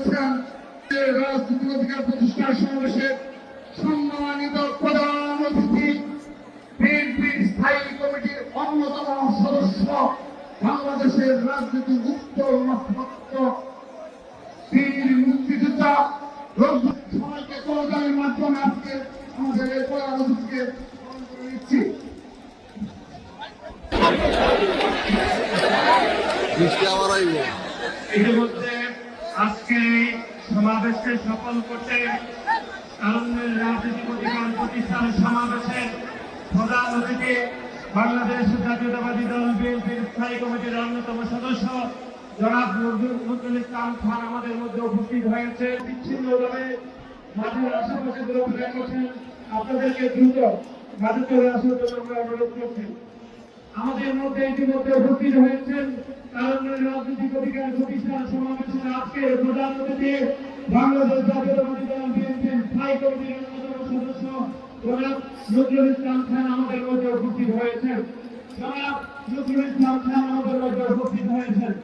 করেছেন রাজনৈতিক অধিকার প্রতিষ্ঠার সমাবেশের সম্মানিত প্রধান অতিথি বিএনপির স্থায়ী কমিটির অন্যতম সদস্য বাংলাদেশের রাজনীতির উত্তর নক্ষত্র বীর মুক্তিযোদ্ধা সবাইকে করদানের মাধ্যমে আজকে আমাদের এই প্রধান অতিথিকে গ্রহণ করে নিচ্ছি। ইতিমধ্যে আজকে সমাবেশকে সফল করতে তারুণ্যের রাজনৈতিক অধিকার প্রতিষ্ঠান সমাবেশের প্রধান অতিথি বাংলাদেশ জাতীয়তাবাদী দল বিএনপির স্থায়ী কমিটির অন্যতম সদস্য জনাব নজরুল ইসলাম খান আমাদের মধ্যে উপস্থিত হয়েছে। বিচ্ছিন্নভাবে মাঠের আশেপাশে ঘুরে করছেন, আপনাদেরকে দ্রুত মাঠে চলে আসার জন্য আমরা অনুরোধ করছি। আমাদের মধ্যে ইতিমধ্যে উপস্থিত হয়েছেন তারুণ্যের রাজনৈতিক অধিকার প্রতিষ্ঠান সমাবেশের আজকের প্রধান অতিথি বাংলাদেশ জাতীয়তাবাদী দল বিএনপির স্থায়ী কমিটির অন্যতম সদস্য জনাব নজরুল ইসলাম খান আমাদের মধ্যে উপস্থিত হয়েছেন। জনাব নজরুল ইসলাম খান আমাদের মধ্যে উপস্থিত হয়েছেন।